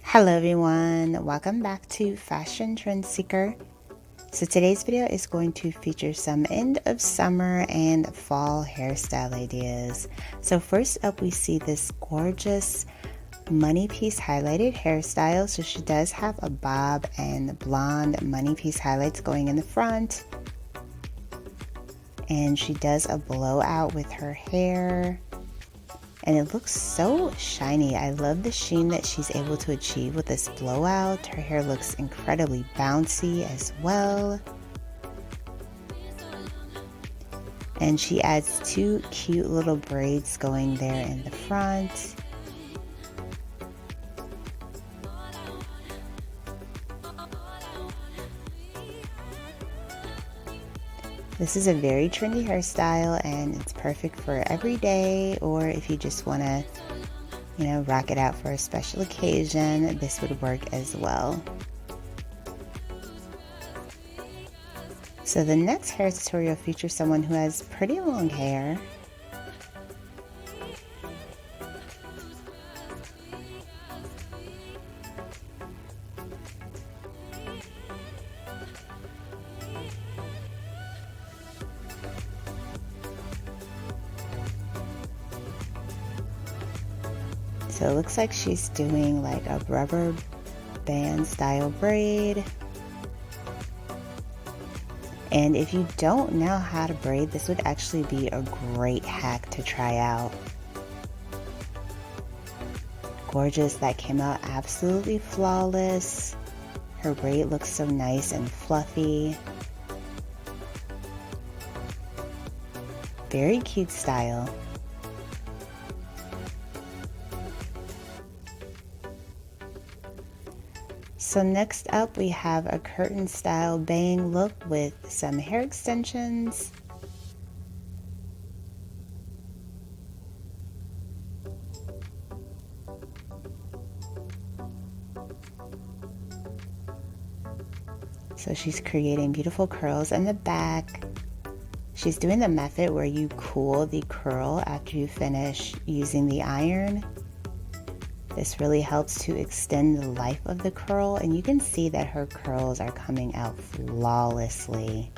Hello everyone, welcome back to Fashion Trend Seeker. So today's video is going to feature some end of summer and fall hairstyle ideas. So first up we see this gorgeous money piece highlighted hairstyle. So she does have a bob and blonde money piece highlights going in the front. And she does a blowout with her hair. And it looks so shiny. I love the sheen that she's able to achieve with this blowout. Her hair looks incredibly bouncy as well. And she adds two cute little braids going there in the front. This is a very trendy hairstyle and it's perfect for every day, or if you just want to, rock it out for a special occasion, this would work as well. So the next hair tutorial features someone who has pretty long hair. So it looks like she's doing like a rubber band style braid. And if you don't know how to braid, this would actually be a great hack to try out. Gorgeous, that came out absolutely flawless. Her braid looks so nice and fluffy. Very cute style. So next up we have a curtain style bang look with some hair extensions. So she's creating beautiful curls in the back. She's doing the method where you cool the curl after you finish using the iron. This really helps to extend the life of the curl, and you can see that her curls are coming out flawlessly.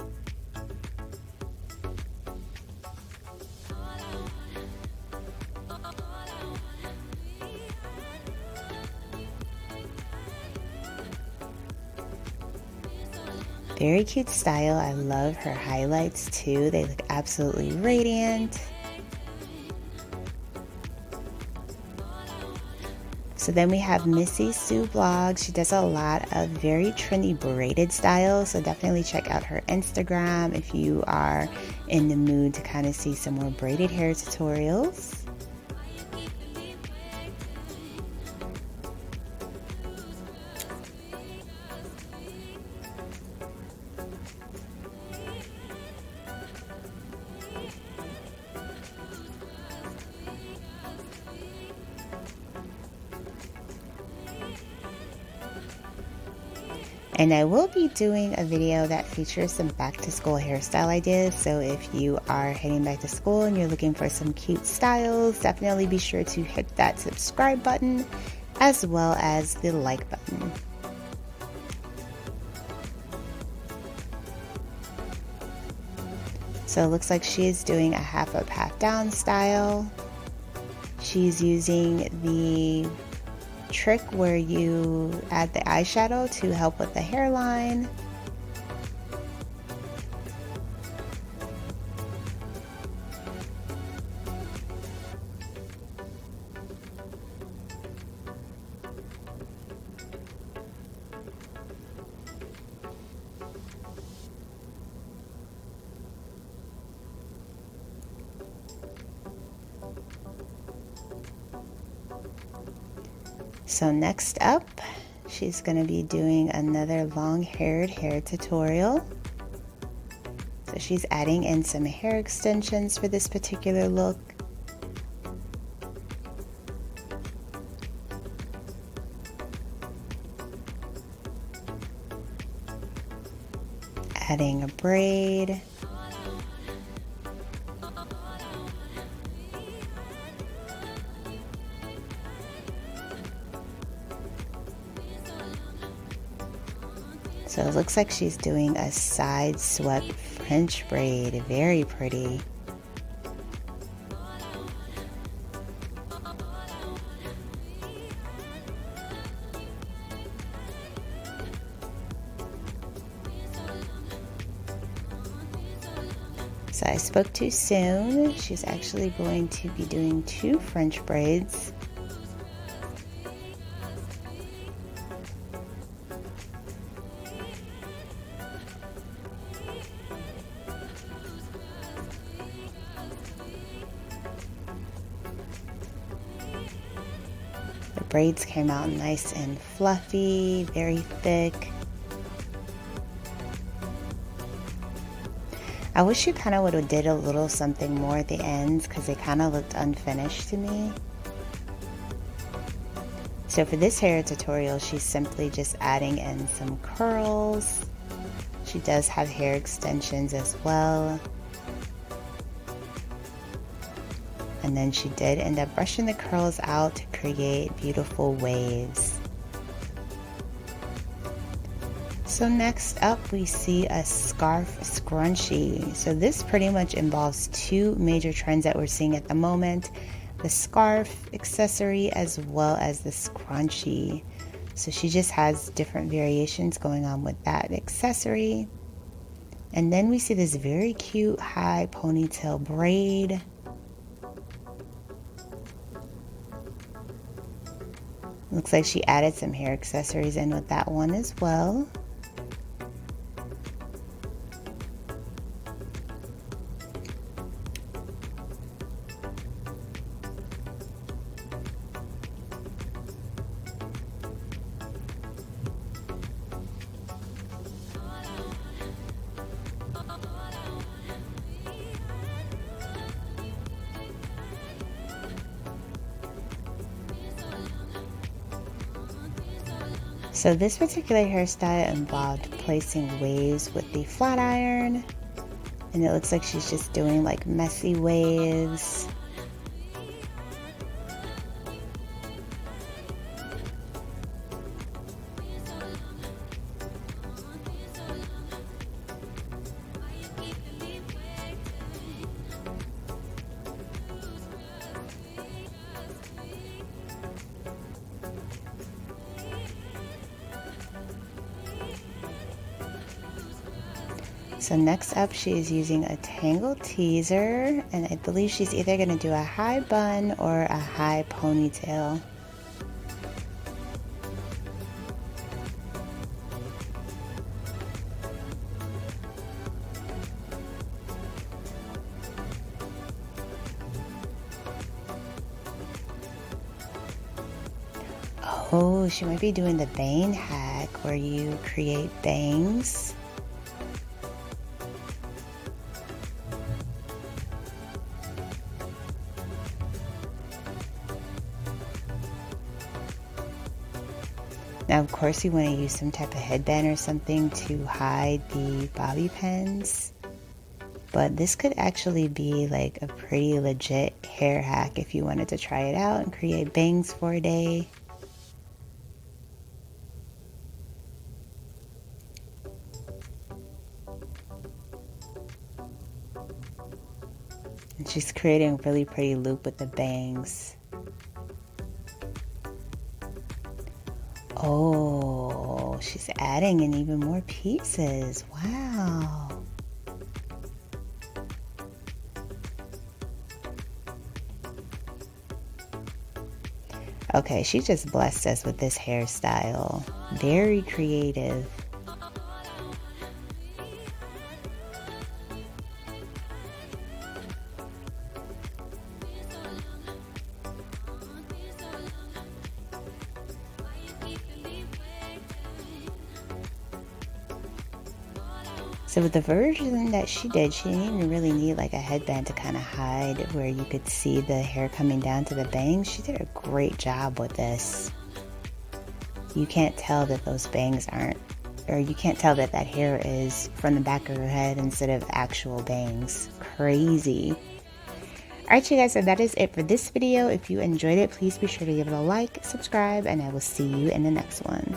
Very cute style. I love her highlights too. They look absolutely radiant. So then we have Missy Sue Blog. She does a lot of very trendy braided styles, so definitely check out her Instagram if you are in the mood to kind of see some more braided hair tutorials. And I will be doing a video that features some back to school hairstyle ideas. So if you are heading back to school and you're looking for some cute styles, definitely be sure to hit that subscribe button as well as the like button. So it looks like she is doing a half up, half down style. She's using the trick where you add the eyeshadow to help with the hairline. So next up, she's going to be doing another long-haired hair tutorial. So she's adding in some hair extensions for this particular look. Adding a braid. So it looks like she's doing a side swept French braid. Very pretty. So I spoke too soon. She's actually going to be doing 2 French braids. The braids came out nice and fluffy, very thick. I wish you kind of would have did a little something more at the ends because they kind of looked unfinished to me. So for this hair tutorial, she's simply just adding in some curls. She does have hair extensions as well. And then she did end up brushing the curls out to create beautiful waves. So next up we see a scarf scrunchie. So this pretty much involves 2 major trends that we're seeing at the moment. The scarf accessory as well as the scrunchie. So she just has different variations going on with that accessory. And then we see this very cute high ponytail braid. Looks like she added some hair accessories in with that one as well. So this particular hairstyle involved placing waves with the flat iron, and it looks like she's just doing like messy waves. So next up, she is using a tangle teaser, and I believe she's either going to do a high bun or a high ponytail. Oh, she might be doing the bang hack where you create bangs. Now, of course, you want to use some type of headband or something to hide the bobby pins. But this could actually be like a pretty legit hair hack if you wanted to try it out and create bangs for a day. And she's creating a really pretty loop with the bangs. Oh, she's adding in even more pieces. Wow. Okay, she just blessed us with this hairstyle. Very creative. So with the version that she did, she didn't even really need like a headband to kind of hide where you could see the hair coming down to the bangs. She did a great job with this. You can't tell that those bangs aren't, or you can't tell that that hair is from the back of her head instead of actual bangs. Crazy. Alright you guys, so that is it for this video. If you enjoyed it, please be sure to give it a like, subscribe, and I will see you in the next one.